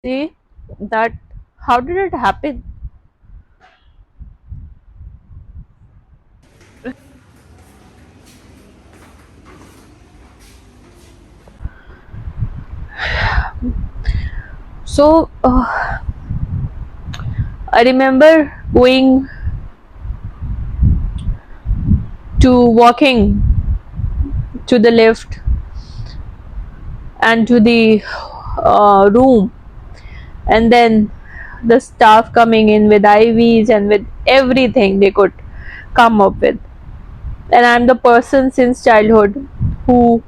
See that, how did it happen? So I remember going to walking to the lift and to the room, and then the staff coming in with IVs and with everything they could come up with. And I'm the person since childhood who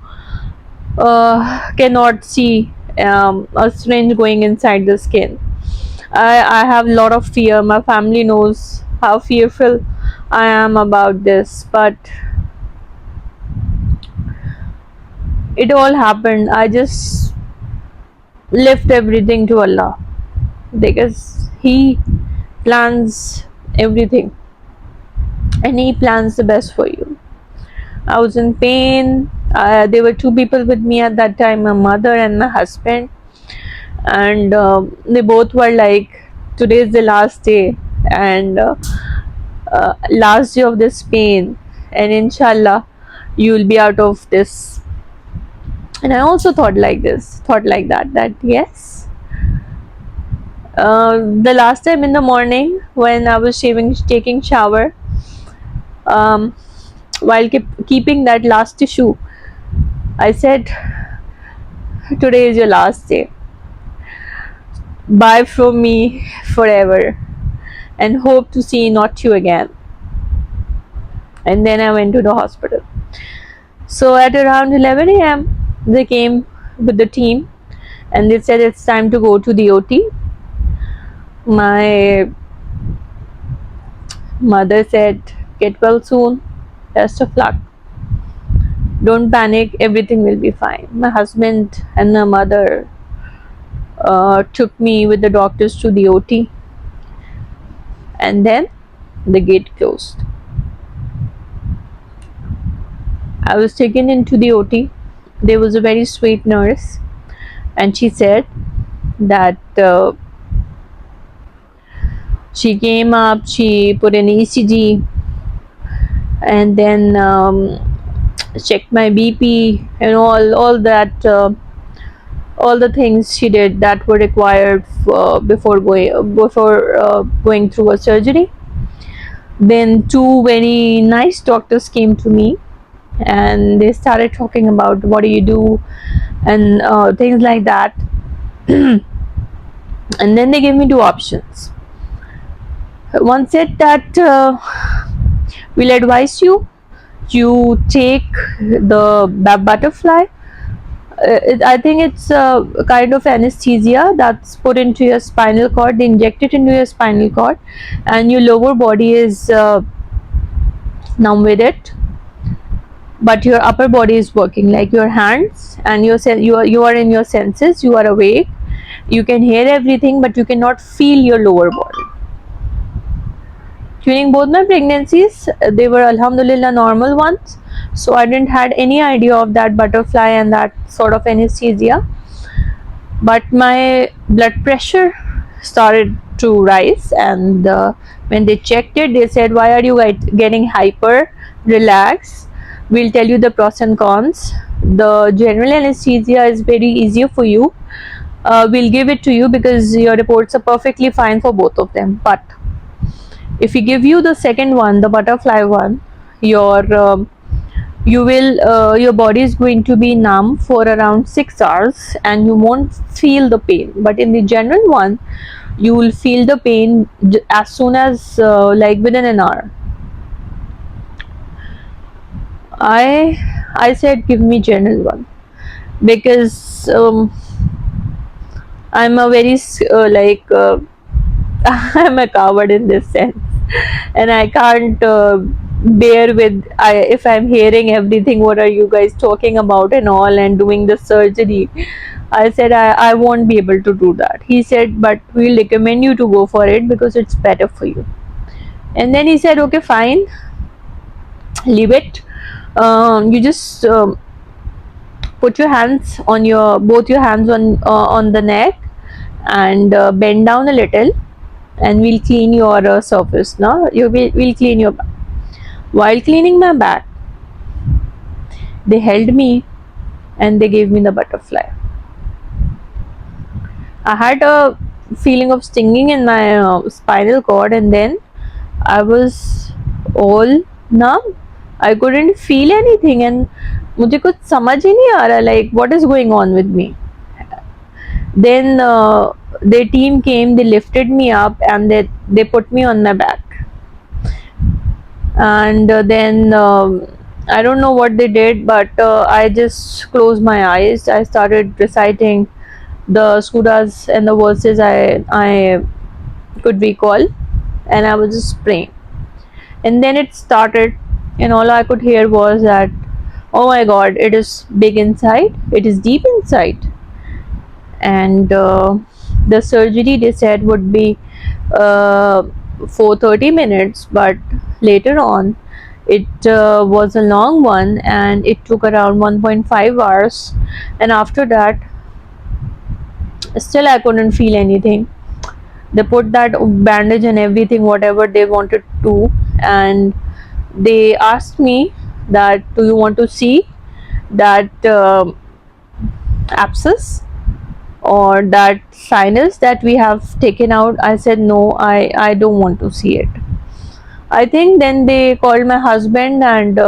cannot see a syringe going inside the skin. I have a lot of fear. My family knows how fearful I am about this, but it all happened. I just left everything to Allah because He plans everything and He plans the best for you. I was in pain. There were two people with me at that time, my mother and my husband, and they both were like, today is the last day, and last day of this pain, and inshallah you will be out of this. And I also thought like this, thought like that yes, the last time in the morning when I was shaving, taking shower, um, while keeping that last tissue, I said, today is your last day, bye from me forever, and hope to see not you again. And then I went to the hospital. So at around 11 a.m. they came with the team and they said it's time to go to the OT. My mother said, get well soon, best of luck, don't panic, everything will be fine. My husband and my mother took me with the doctors to the OT, and then the gate closed. I was taken into the OT. There was a very sweet nurse, and she said that she came up, she put an ECG, and then checked my BP and all that, all the things she did that were required before going through a surgery. Then two very nice doctors came to me and they started talking about what do you do and things like that. And then they gave me two options. One said that we'll advise you take the butterfly. I think it's a kind of anesthesia that's put into your spinal cord. They inject it into your spinal cord, and your lower body is numb with it, but your upper body is working, like your hands and you are in your senses, you are awake, you can hear everything, but you cannot feel your lower body. During both my pregnancies, they were alhamdulillah normal ones, so I didn't had any idea of that butterfly and that sort of anesthesia. But my blood pressure started to rise, and when they checked it, they said, why are you getting hyper? Relax, we'll tell you the pros and cons. The general anesthesia is very easier for you. We'll give it to you because your reports are perfectly fine for both of them, but if we give you the second one, the butterfly one, your body is going to be numb for around 6 hours and you won't feel the pain. But in the general one, you will feel the pain as soon as like within an hour. I said give me general one because I'm a very I'm a coward in this sense, and I can't bear with if I'm hearing everything. What are you guys talking about and all, and doing the surgery? I said I won't be able to do that. He said, but we'll recommend you to go for it because it's better for you. And then he said, okay, fine, leave it. You just put your hands on your both your hands on the neck and bend down a little, and we'll clean your surface. Now we'll clean your back. While cleaning my back, they held me and they gave me the butterfly. I had a feeling of stinging in my spinal cord, and then I was all numb. I couldn't feel anything, and मुझे कुछ समझ ही नहीं आ रहा, like what is going on with me. Then their team came, they lifted me up, and they put me on my back. And then I don't know what they did, but I just closed my eyes. I started reciting the surahs and the verses I could recall, and I was just praying. And then it started, and all I could hear was that, oh my god, it is big inside, it is deep inside. And the surgery, they said, would be for 30 minutes, but later on it was a long one, and it took around 1.5 hours. And after that, still I couldn't feel anything. They put that bandage and everything, whatever they wanted to, and they asked me that, do you want to see that abscess or that sinus that we have taken out? I said no, I don't want to see it. I think then they called my husband, and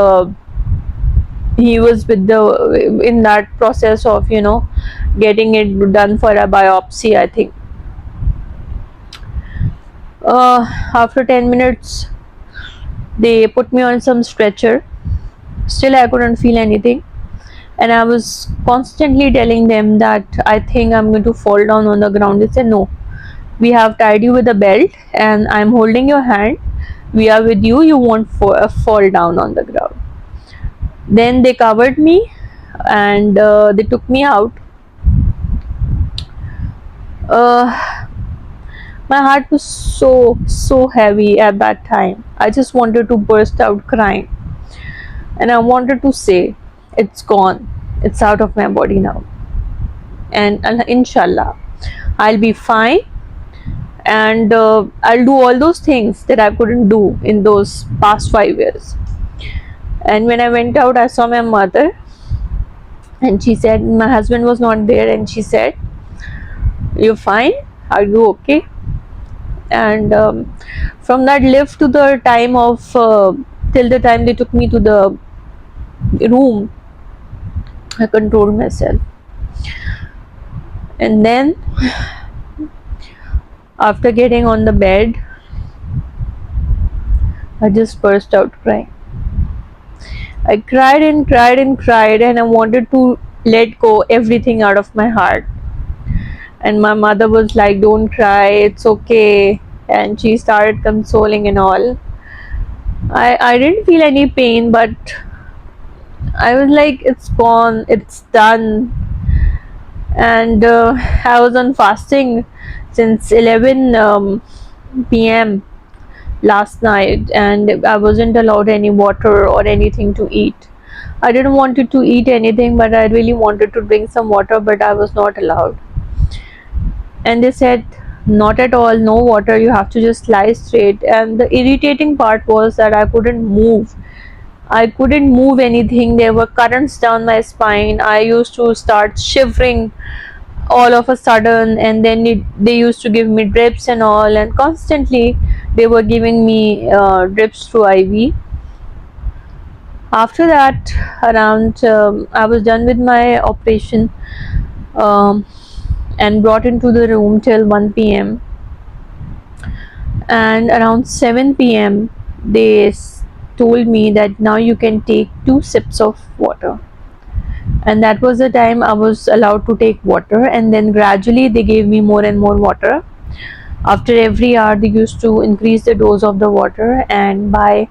he was with the in that process of getting it done for a biopsy, I think. After 10 minutes they put me on some stretcher. Still I couldn't feel anything, and I was constantly telling them that I think I'm going to fall down on the ground. They said no, we have tied you with a belt and I'm holding your hand, we are with you, you won't fall down on the ground. Then they covered me, and they took me out. My heart was so heavy at that time. I just wanted to burst out crying, and I wanted to say, it's gone, it's out of my body now, and inshallah I'll be fine. And I'll do all those things that I couldn't do in those past 5 years. And when I went out, I saw my mother, and she said, my husband was not there, and she said, you're fine, are you okay? And from that lift to the time of till the time they took me to the room, I controlled myself. And then after getting on the bed, I just burst out crying. I cried and cried and cried, and I wanted to let go everything out of my heart. And my mother was like, don't cry, it's okay, and she started consoling and all. I didn't feel any pain, but I was like, it's gone, it's done. And I was on fasting since 11 p.m. last night, and I wasn't allowed any water or anything to eat. I didn't want to eat anything, but I really wanted to drink some water, but I was not allowed. And they said, not at all, no water, you have to just lie straight. And the irritating part was that I couldn't move. I couldn't move anything. There were currents down my spine. I used to start shivering all of a sudden, and then they used to give me drips and all, and constantly they were giving me drips through IV. After that, around I was done with my operation, um, and brought into the room till 1 p.m. And around 7 p.m. they told me that now you can take 2 sips of water. And that was the time I was allowed to take water, and then gradually they gave me more and more water. After every hour they used to increase the dose of the water, and by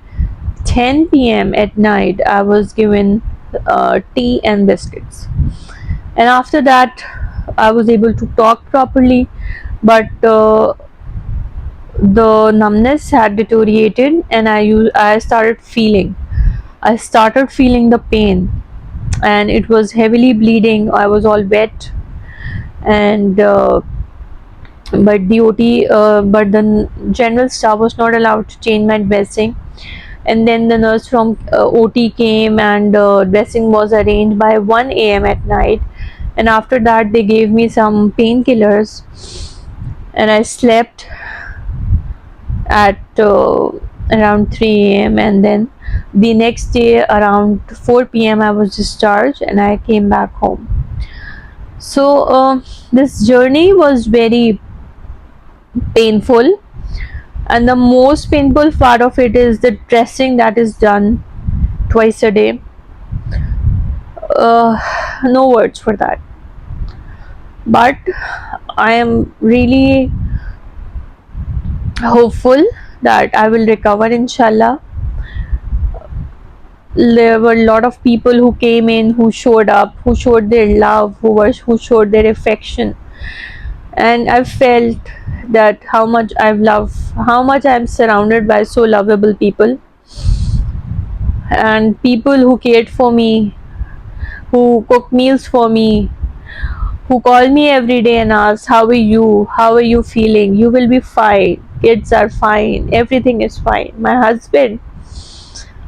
10 p.m. at night I was given tea and biscuits. And after that I was able to talk properly, but the numbness had deteriorated, and I started feeling the pain, and it was heavily bleeding. I was all wet, and but but the general staff was not allowed to change my dressing. And then the nurse from OT came, and dressing was arranged by 1 a.m. at night. And after that, they gave me some painkillers, and I slept at around 3 a.m. And then the next day around 4 p.m. I was discharged and I came back home. So this journey was very painful, and the most painful part of it is the dressing that is done twice a day. No words for that. But I am really hopeful that I will recover, inshallah. There were a lot of people who came in, who showed up, who showed their love, who showed their affection, and I felt that how much I've loved, how much I'm surrounded by so lovable people, and people who cared for me, who cook meals for me, who call me every day and ask, how are you? How are you feeling? You will be fine. Kids are fine. Everything is fine. My husband,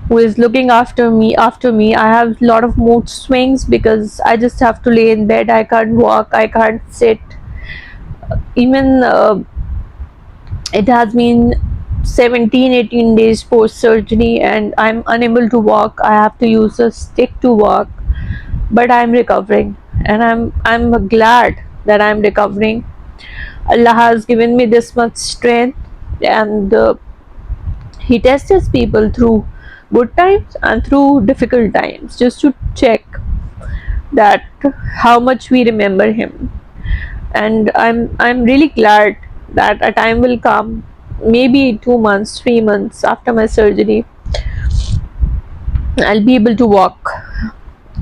who is looking after me. I have a lot of mood swings because I just have to lay in bed. I can't walk. I can't sit. Even it has been 17-18 days post surgery and I'm unable to walk. I have to use a stick to walk, but I'm recovering, and I'm glad that I'm recovering. Allah has given me this much strength, and He tests people through good times and through difficult times just to check that how much we remember Him. And I'm really glad that a time will come, maybe 2 months, 3 months after my surgery, I'll be able to walk,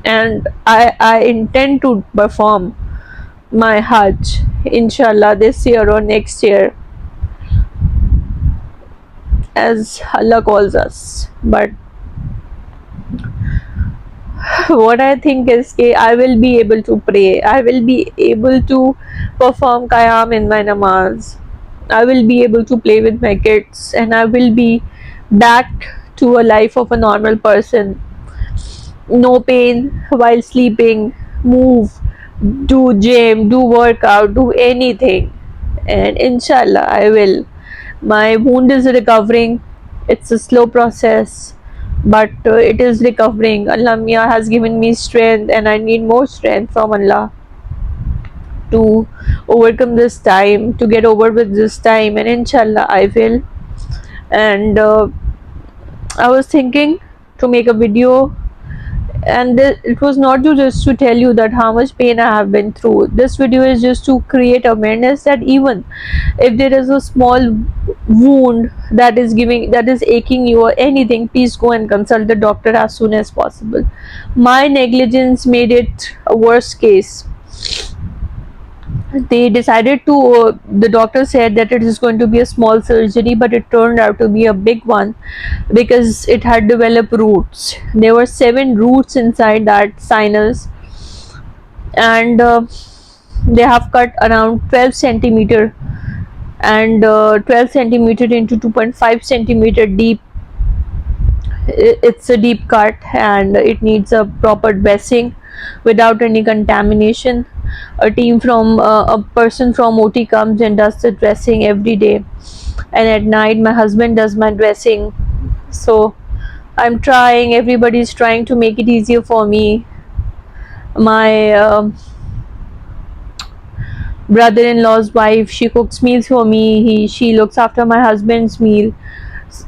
and I intend to perform my Hajj, inshallah, this year or next year, as Allah calls us. But what I think is that I will be able to pray, I will be able to perform qiyam in my namaz, I will be able to play with my kids, and I will be back to a life of a normal person. No pain while sleeping, move, do gym, do workout, do anything, and inshallah I will. My wound is recovering. It's a slow process, but it is recovering. Allah Mia has given me strength, and I need more strength from Allah to overcome this time, to get over with this time, and inshallah I will. And I was thinking to make a video, and it was not just to tell you that how much pain I have been through. This video is just to create awareness that even if there is a small wound that is aching you or anything, please go and consult the doctor as soon as possible. My negligence made it a worse case. They decided to the doctor said that it is going to be a small surgery, but it turned out to be a big one because it had developed roots. There were 7 roots inside that sinus, and they have cut around 12 centimeter, and 12 centimeter into 2.5 centimeter deep. It's a deep cut, and it needs a proper dressing without any contamination. A person from OT comes and does the dressing every day, and at night my husband does my dressing. So I'm trying, everybody's trying to make it easier for me. My brother-in-law's wife, she cooks meals for me. She looks after my husband's meal.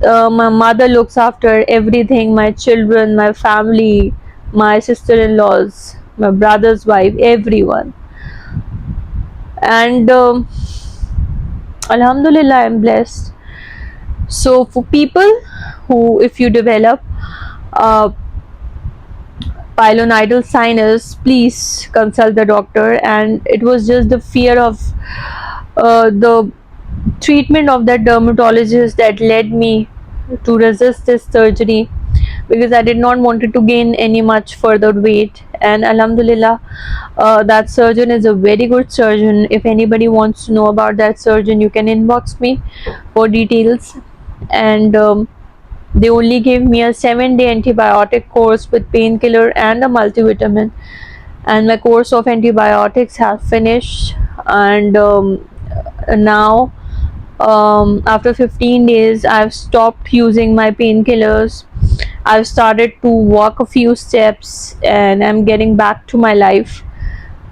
My mother looks after everything, my children, my family, my sister-in-laws, my brother's wife, everyone. And Alhamdulillah, I'm blessed. So for people who, if you develop pilonidal sinus, please consult the doctor. And it was just the fear of the treatment of that dermatologist that led me to resist this surgery. because I did not wanted to gain any much further weight. And alhamdulillah, that surgeon is a very good surgeon. If anybody wants to know about that surgeon, you can inbox me for details. And they only gave me a 7-day antibiotic course with painkiller and a multivitamin, and my course of antibiotics has finished. And now, after 15 days, I've stopped using my painkillers. I've started to walk a few steps and I'm getting back to my life.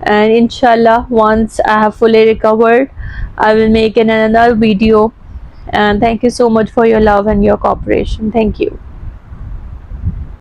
And inshallah, once I have fully recovered, I will make another video. And thank you so much for your love and your cooperation. Thank you.